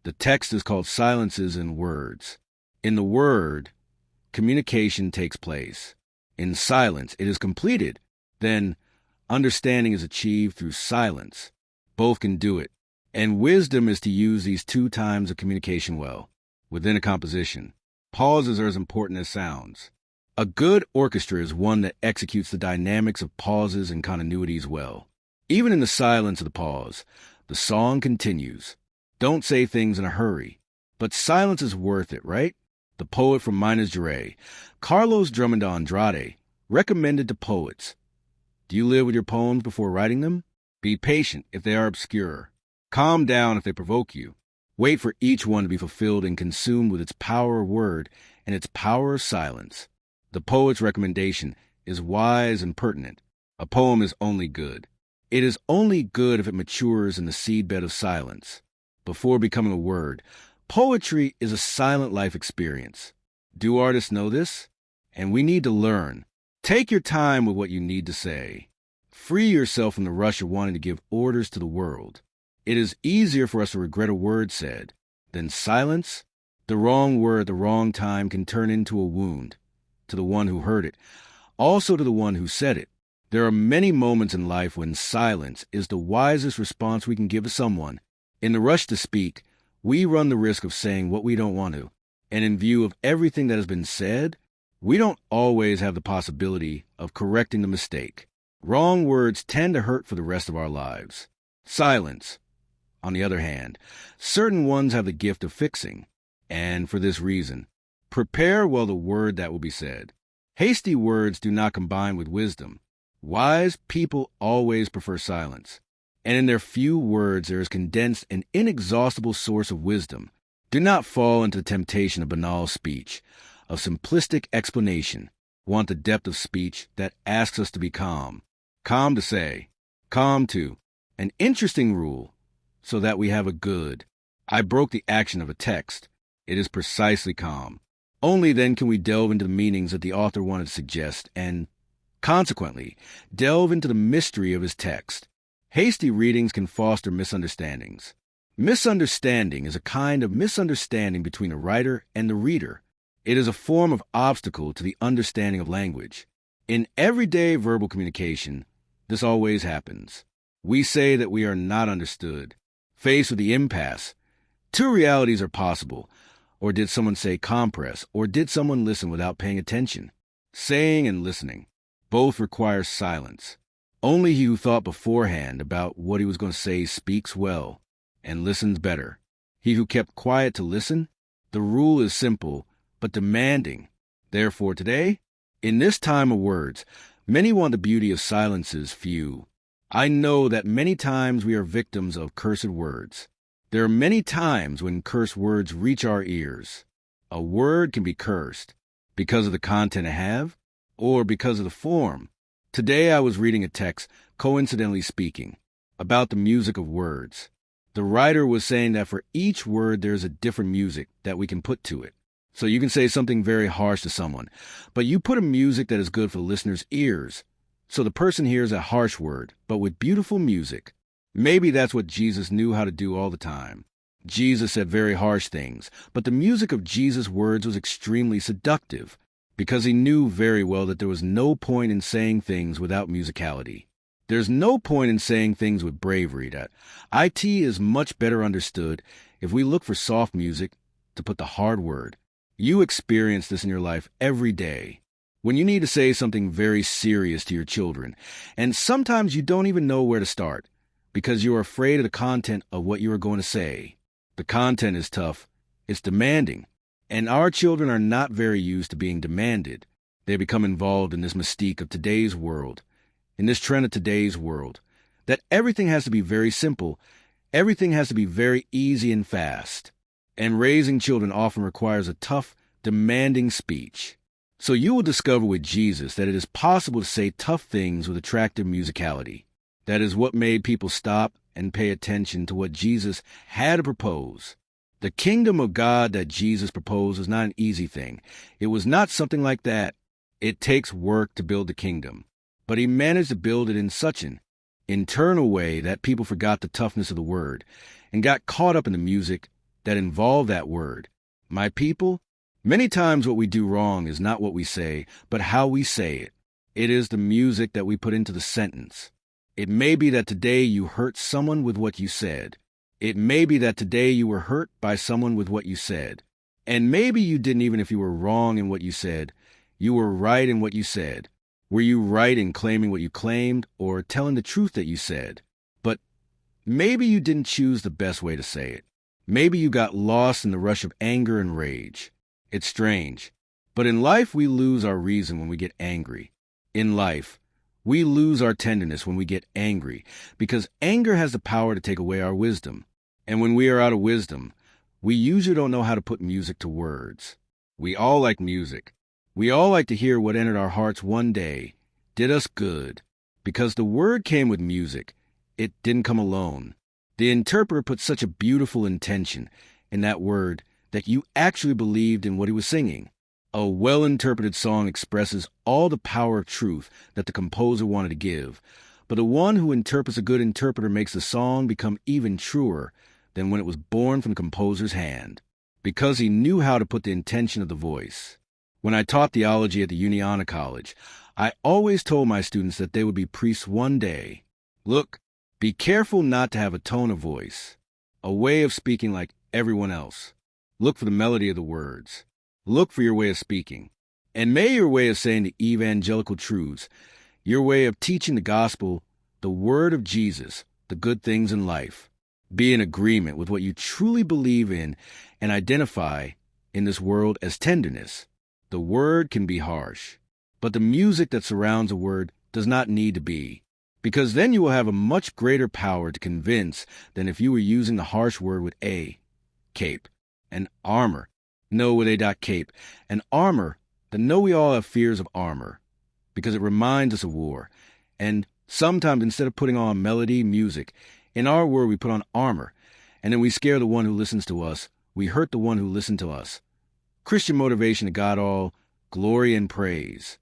The text is called Silences in Words. In the word, communication takes place. In silence, it is completed. Then, understanding is achieved through silence. Both can do it. And wisdom is to use these two times of communication well. Within a composition, pauses are as important as sounds. A good orchestra is one that executes the dynamics of pauses and continuities well. Even in the silence of the pause, the song continues. Don't say things in a hurry. But silence is worth it, right? The poet from Minas Gerais, Carlos Drummond de Andrade, recommended to poets, do you live with your poems before writing them? Be patient if they are obscure. Calm down if they provoke you. Wait for each one to be fulfilled and consumed with its power of word and its power of silence. The poet's recommendation is wise and pertinent. A poem is only good. It is only good if it matures in the seedbed of silence. Before becoming a word, poetry is a silent life experience. Do artists know this? And we need to learn. Take your time with what you need to say. Free yourself from the rush of wanting to give orders to the world. It is easier for us to regret a word said than silence. The wrong word at the wrong time can turn into a wound to the one who heard it, also to the one who said it. There are many moments in life when silence is the wisest response we can give to someone. In the rush to speak, we run the risk of saying what we don't want to. And in view of everything that has been said, we don't always have the possibility of correcting the mistake. Wrong words tend to hurt for the rest of our lives. Silence, on the other hand, certain ones have the gift of fixing. And for this reason, prepare well the word that will be said. Hasty words do not combine with wisdom. Wise people always prefer silence. And in their few words there is condensed an inexhaustible source of wisdom. Do not fall into the temptation of banal speech, of simplistic explanation. Want the depth of speech that asks us to be calm. Calm to say, calm to. An interesting rule, so that we have a good. I broke the action of a text. It is precisely calm. Only then can we delve into the meanings that the author wanted to suggest and, consequently, delve into the mystery of his text. Hasty readings can foster misunderstandings. Misunderstanding is a kind of misunderstanding between a writer and the reader. It is a form of obstacle to the understanding of language. In everyday verbal communication, this always happens. We say that we are not understood. Faced with the impasse, two realities are possible. Or did someone say compress? Or did someone listen without paying attention? Saying and listening both require silence. Only he who thought beforehand about what he was going to say speaks well and listens better. He who kept quiet to listen, the rule is simple but demanding. Therefore today, in this time of words, many want the beauty of silences few. I know that many times we are victims of cursed words. There are many times when cursed words reach our ears. A word can be cursed because of the content it have or because of the form. Today I was reading a text, coincidentally speaking, about the music of words. The writer was saying that for each word there is a different music that we can put to it. So you can say something very harsh to someone, but you put a music that is good for the listener's ears. So the person hears a harsh word, but with beautiful music. Maybe that's what Jesus knew how to do all the time. Jesus said very harsh things, but the music of Jesus' words was extremely seductive, because he knew very well that there was no point in saying things without musicality. There's no point in saying things with bravery. That it is much better understood if we look for soft music to put the hard word. You experience this in your life every day. When you need to say something very serious to your children, and sometimes you don't even know where to start, because you are afraid of the content of what you are going to say. The content is tough. It's demanding. And our children are not very used to being demanded. They become involved in this mystique of today's world, in this trend of today's world, that everything has to be very simple, everything has to be very easy and fast. And raising children often requires a tough, demanding speech. So you will discover with Jesus that it is possible to say tough things with attractive musicality. That is what made people stop and pay attention to what Jesus had to propose. The kingdom of God that Jesus proposed was not an easy thing. It was not something like that. It takes work to build the kingdom. But he managed to build it in such an internal way that people forgot the toughness of the word and got caught up in the music that involve that word. My people, many times what we do wrong is not what we say, but how we say it. It is the music that we put into the sentence. It may be that today you hurt someone with what you said. It may be that today you were hurt by someone with what you said. And maybe you didn't, even if you were wrong in what you said. You were right in what you said. Were you right in claiming what you claimed or telling the truth that you said? But maybe you didn't choose the best way to say it. Maybe you got lost in the rush of anger and rage. It's strange. But in life, we lose our reason when we get angry. In life, we lose our tenderness when we get angry, because anger has the power to take away our wisdom. And when we are out of wisdom, we usually don't know how to put music to words. We all like music. We all like to hear what entered our hearts one day, did us good. Because the word came with music, it didn't come alone. The interpreter put such a beautiful intention in that word that you actually believed in what he was singing. A well-interpreted song expresses all the power of truth that the composer wanted to give, but the one who interprets a good interpreter makes the song become even truer than when it was born from the composer's hand, because he knew how to put the intention of the voice. When I taught theology at the Uniana College, I always told my students that they would be priests one day. Look, be careful not to have a tone of voice, a way of speaking like everyone else. Look for the melody of the words. Look for your way of speaking. And may your way of saying the evangelical truths, your way of teaching the gospel, the word of Jesus, the good things in life, be in agreement with what you truly believe in and identify in this world as tenderness. The word can be harsh, but the music that surrounds a word does not need to be, because then you will have a much greater power to convince than if you were using the harsh word with a, cape, and armor. No, with a cape. And armor, then know we all have fears of armor, because it reminds us of war. And sometimes instead of putting on melody, music, in our word we put on armor, and then we scare the one who listens to us. We hurt the one who listened to us. Christian motivation to God all glory and praise.